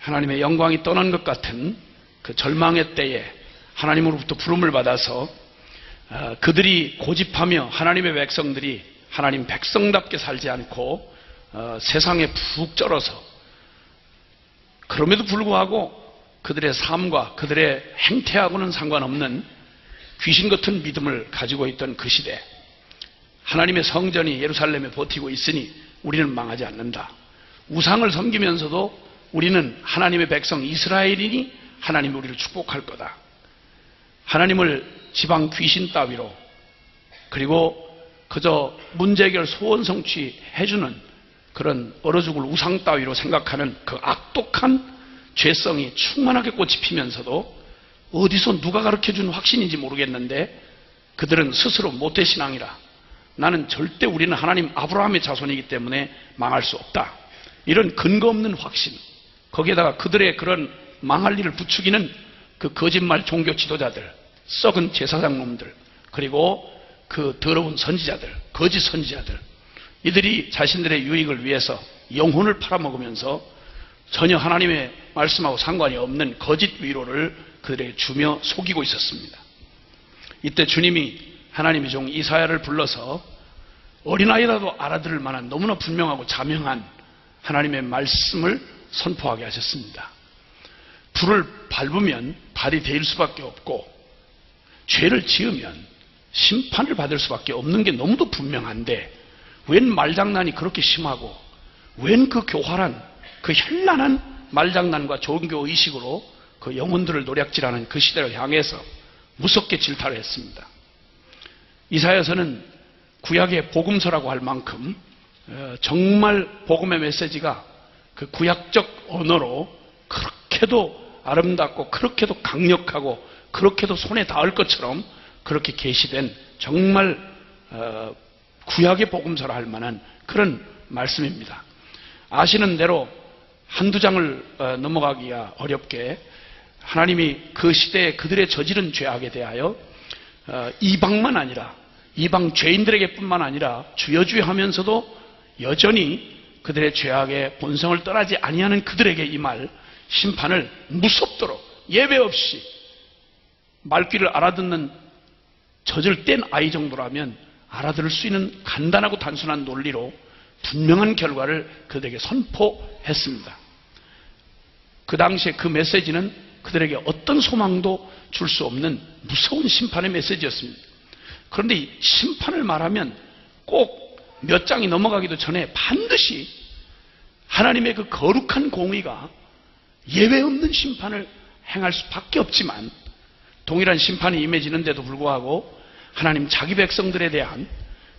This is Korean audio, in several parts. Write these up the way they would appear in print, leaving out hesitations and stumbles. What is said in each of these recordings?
하나님의 영광이 떠난 것 같은 그 절망의 때에 하나님으로부터 부름을 받아서 그들이 고집하며 하나님의 백성들이 하나님 백성답게 살지 않고 세상에 푹 쩔어서 그럼에도 불구하고 그들의 삶과 그들의 행태하고는 상관없는 귀신 같은 믿음을 가지고 있던 그 시대, 하나님의 성전이 예루살렘에 버티고 있으니 우리는 망하지 않는다. 우상을 섬기면서도 우리는 하나님의 백성 이스라엘이니 하나님이 우리를 축복할 거다. 하나님을 지방 귀신 따위로, 그리고 그저 문제 해결 소원 성취해주는 그런 얼어 죽을 우상 따위로 생각하는 그 악독한 죄성이 충만하게 꽃이 피면서도 어디서 누가 가르쳐준 확신인지 모르겠는데 그들은 스스로 모태신앙이라, 나는 절대 우리는 하나님 아브라함의 자손이기 때문에 망할 수 없다, 이런 근거 없는 확신, 거기에다가 그들의 그런 망할 일을 부추기는 그 거짓말 종교 지도자들, 썩은 제사장놈들, 그리고 그 더러운 선지자들, 거짓 선지자들, 이들이 자신들의 유익을 위해서 영혼을 팔아먹으면서 전혀 하나님의 말씀하고 상관이 없는 거짓 위로를 그들에게 주며 속이고 있었습니다. 이때 주님이 하나님의 종 이사야를 불러서 어린아이라도 알아들을 만한 너무나 분명하고 자명한 하나님의 말씀을 선포하게 하셨습니다. 불을 밟으면 발이 데일 수밖에 없고 죄를 지으면 심판을 받을 수밖에 없는 게 너무도 분명한데 웬 말장난이 그렇게 심하고 웬 그 교활한 그 현란한 말장난과 종교의식으로 그 영혼들을 노략질하는 그 시대를 향해서 무섭게 질타를 했습니다. 이사야서는 구약의 복음서라고 할 만큼 정말 복음의 메시지가 그 구약적 언어로 그렇게도 아름답고 그렇게도 강력하고 그렇게도 손에 닿을 것처럼 그렇게 계시된 정말 구약의 복음서라 할 만한 그런 말씀입니다. 아시는 대로 한두 장을 넘어가기가 어렵게 하나님이 그 시대에 그들의 저지른 죄악에 대하여 이방만 아니라 이방 죄인들에게 뿐만 아니라 주여 하면서도 여전히 그들의 죄악의 본성을 떠나지 아니하는 그들에게 임할 심판을 무섭도록 예외 없이 말귀를 알아듣는 젖을 뗀 아이 정도라면 알아들을 수 있는 간단하고 단순한 논리로 분명한 결과를 그들에게 선포했습니다. 그 당시에 그 메시지는 그들에게 어떤 소망도 줄 수 없는 무서운 심판의 메시지였습니다. 그런데 이 심판을 말하면 꼭 몇 장이 넘어가기도 전에 반드시 하나님의 그 거룩한 공의가 예외 없는 심판을 행할 수밖에 없지만 동일한 심판이 임해지는데도 불구하고 하나님 자기 백성들에 대한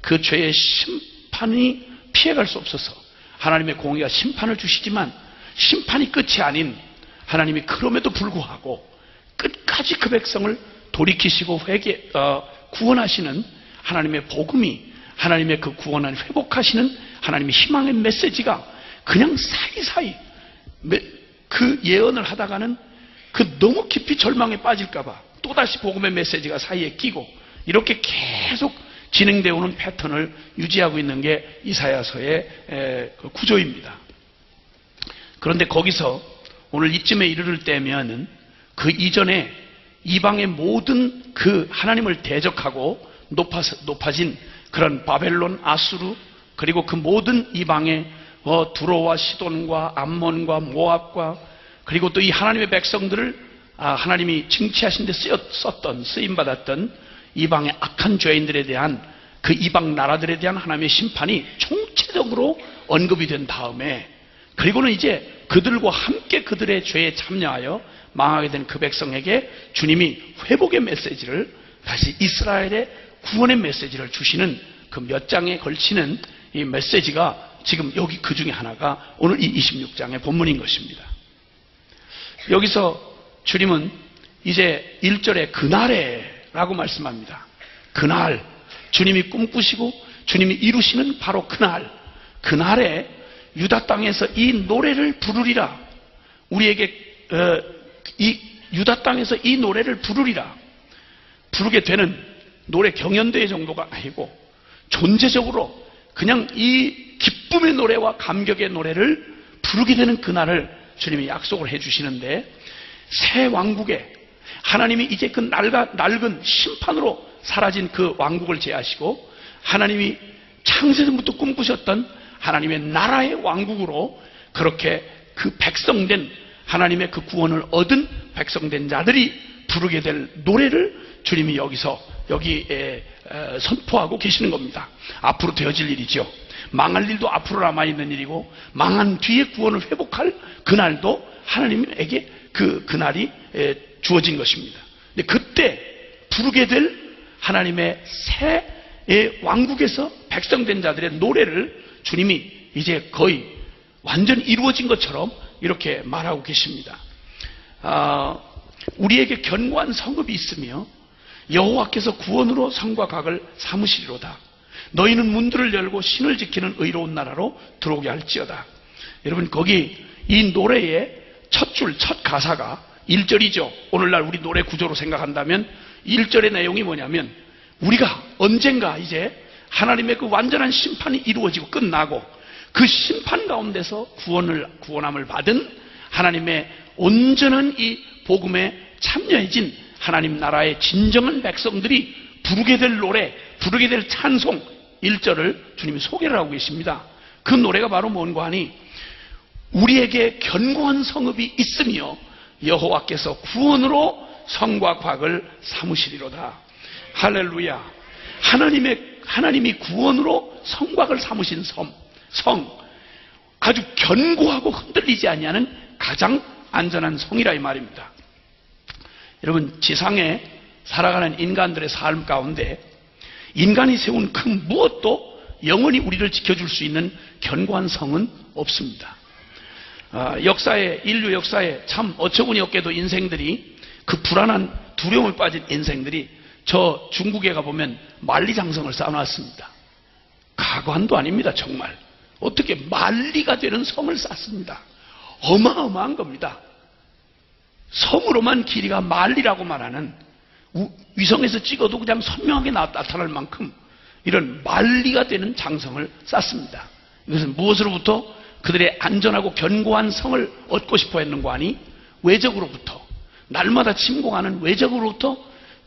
그 죄의 심판이 피해갈 수 없어서 하나님의 공의가 심판을 주시지만 심판이 끝이 아닌 하나님이 그럼에도 불구하고 끝까지 그 백성을 돌이키시고 구원하시는 하나님의 복음이, 하나님의 그 구원을 회복하시는 하나님의 희망의 메시지가 그냥 사이사이 그 예언을 하다가는 그 너무 깊이 절망에 빠질까봐 또다시 복음의 메시지가 사이에 끼고 이렇게 계속 진행되어 오는 패턴을 유지하고 있는 게 이사야서의 구조입니다. 그런데 거기서 오늘 이쯤에 이르를 때면은 그 이전에 이방의 모든 그 하나님을 대적하고 높아진 그런 바벨론, 아수르, 그리고 그 모든 이방의 두로와 시돈과 암몬과 모압과 그리고 또 이 하나님의 백성들을 하나님이 징치하신 데 쓰임받았던 이방의 악한 죄인들에 대한 그 이방 나라들에 대한 하나님의 심판이 총체적으로 언급이 된 다음에 그리고는 이제 그들과 함께 그들의 죄에 참여하여 망하게 된 그 백성에게 주님이 회복의 메시지를, 다시 이스라엘의 구원의 메시지를 주시는 그 몇 장에 걸치는 이 메시지가 지금 여기 그 중에 하나가 오늘 이 26장의 본문인 것입니다. 여기서 주님은 이제 1절에 그날에 라고 말씀합니다. 그날, 주님이 꿈꾸시고 주님이 이루시는 바로 그날에 유다 땅에서 이 노래를 부르리라. 우리에게 이 유다 땅에서 이 노래를 부르리라. 부르게 되는 노래 경연대회 정도가 아니고 존재적으로 그냥 이 기쁨의 노래와 감격의 노래를 부르게 되는 그날을 주님이 약속을 해주시는데, 새 왕국에 하나님이 이제 그 낡은 심판으로 사라진 그 왕국을 제하시고, 하나님이 창세전부터 꿈꾸셨던 하나님의 나라의 왕국으로 그렇게 그 백성된, 하나님의 그 구원을 얻은 백성된 자들이 부르게 될 노래를 주님이 여기에 선포하고 계시는 겁니다. 앞으로 되어질 일이죠. 망할 일도 앞으로 남아있는 일이고, 망한 뒤에 구원을 회복할 그날도 하나님에게 그날이 주어진 것입니다. 근데 그때 부르게 될 하나님의 새 왕국에서 백성된 자들의 노래를 주님이 이제 거의 완전히 이루어진 것처럼 이렇게 말하고 계십니다. 우리에게 견고한 성읍이 있으며 여호와께서 구원으로 성과 각을 삼으시리로다. 너희는 문들을 열고 신을 지키는 의로운 나라로 들어오게 할지어다. 여러분, 거기 이 노래의 첫 줄, 첫 가사가 1절이죠. 오늘날 우리 노래 구조로 생각한다면 1절의 내용이 뭐냐면, 우리가 언젠가 이제 하나님의 그 완전한 심판이 이루어지고 끝나고 그 심판 가운데서 구원함을 받은 하나님의 온전한 이 복음에 참여해진 하나님 나라의 진정한 백성들이 부르게 될 노래, 부르게 될 찬송 1절을 주님이 소개를 하고 계십니다. 그 노래가 바로 뭔가 하니, 우리에게 견고한 성읍이 있으며 여호와께서 구원으로 성과 곽을 삼으시리로다. 할렐루야. 하나님이 구원으로 성곽을 삼으신 성, 아주 견고하고 흔들리지 아니하는 가장 안전한 성이라 이 말입니다. 여러분, 지상에 살아가는 인간들의 삶 가운데 인간이 세운 그 무엇도 영원히 우리를 지켜줄 수 있는 견고한 성은 없습니다. 인류 역사에 참 어처구니 없게도 인생들이, 그 불안한 두려움에 빠진 인생들이 저 중국에 가보면 만리장성을 쌓아놨습니다. 가관도 아닙니다. 정말 어떻게 만리가 되는 성을 쌓습니다. 어마어마한 겁니다. 성으로만 길이가 만리라고 말하는, 위성에서 찍어도 그냥 선명하게 나타날 만큼 이런 만리가 되는 장성을 쌓습니다. 이것은 무엇으로부터 그들의 안전하고 견고한 성을 얻고 싶어 했는가 하니, 외적으로부터, 날마다 침공하는 외적으로부터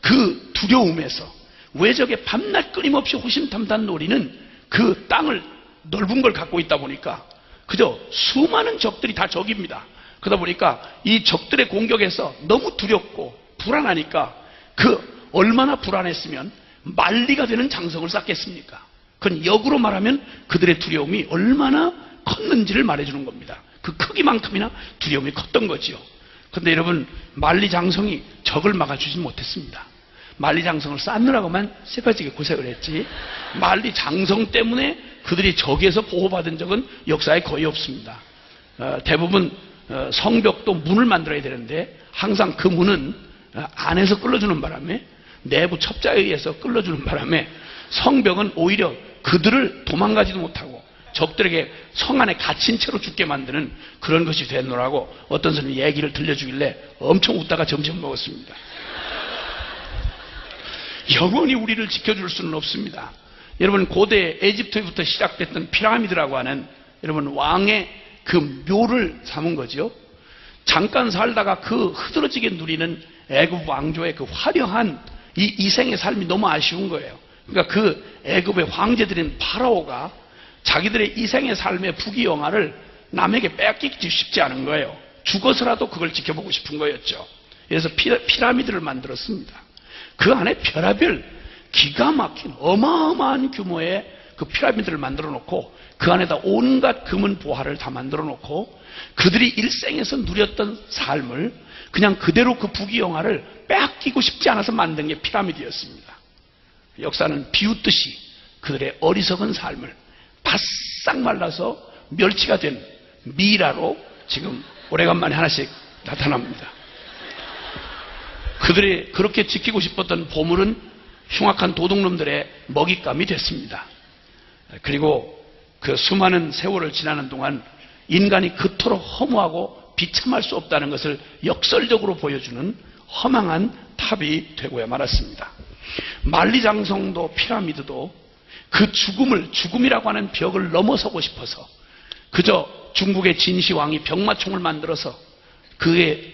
그 두려움에서, 외적의 밤낮 끊임없이 호심탐탐 노리는 그 땅을, 넓은 걸 갖고 있다 보니까 그저 수많은 적들이 다 적입니다. 그러다 보니까 이 적들의 공격에서 너무 두렵고 불안하니까, 그 얼마나 불안했으면 만리가 되는 장성을 쌓겠습니까? 그건 역으로 말하면 그들의 두려움이 얼마나 컸는지를 말해주는 겁니다. 그 크기만큼이나 두려움이 컸던 거지요. 그런데 여러분, 만리장성이 적을 막아주지 못했습니다. 만리장성을 쌓느라고만 새빠지게 고생을 했지, 만리장성 때문에 그들이 적에서 보호받은 적은 역사에 거의 없습니다. 대부분 성벽도 문을 만들어야 되는데 항상 그 문은 안에서 끌어주는 바람에, 내부 첩자에 의해서 끌어주는 바람에 성벽은 오히려 그들을 도망가지도 못하고 적들에게 성 안에 갇힌 채로 죽게 만드는 그런 것이 됐노라고 어떤 사람이 얘기를 들려주길래 엄청 웃다가 점심 먹었습니다. 영원히 우리를 지켜줄 수는 없습니다. 여러분, 고대 에집트부터 시작됐던 피라미드라고 하는, 여러분, 왕의 그 묘를 삼은 거죠. 잠깐 살다가 그 흐드러지게 누리는 애굽 왕조의 그 화려한 이 이생의 삶이 너무 아쉬운 거예요. 그러니까 그 애굽의 황제들인 파라오가 자기들의 이생의 삶의 부귀영화를 남에게 뺏기기 쉽지 않은 거예요. 죽어서라도 그걸 지켜보고 싶은 거였죠. 그래서 피라미드를 만들었습니다. 그 안에 별의별 기가 막힌 어마어마한 규모의 그 피라미드를 만들어 놓고, 그 안에다 온갖 금은 보화를 다 만들어 놓고, 그들이 일생에서 누렸던 삶을 그냥 그대로 그 부귀영화를 빼앗기고 싶지 않아서 만든 게 피라미드였습니다. 역사는 비웃듯이 그들의 어리석은 삶을 바싹 말라서 멸치가 된 미라로 지금 오래간만에 하나씩 나타납니다. 그들이 그렇게 지키고 싶었던 보물은 흉악한 도둑놈들의 먹잇감이 됐습니다. 그리고 그 수많은 세월을 지나는 동안 인간이 그토록 허무하고 비참할 수 없다는 것을 역설적으로 보여주는 허망한 탑이 되고야 말았습니다. 만리장성도 피라미드도 그 죽음이라고 하는 벽을 넘어서고 싶어서 그저 중국의 진시황이 병마총을 만들어서 그의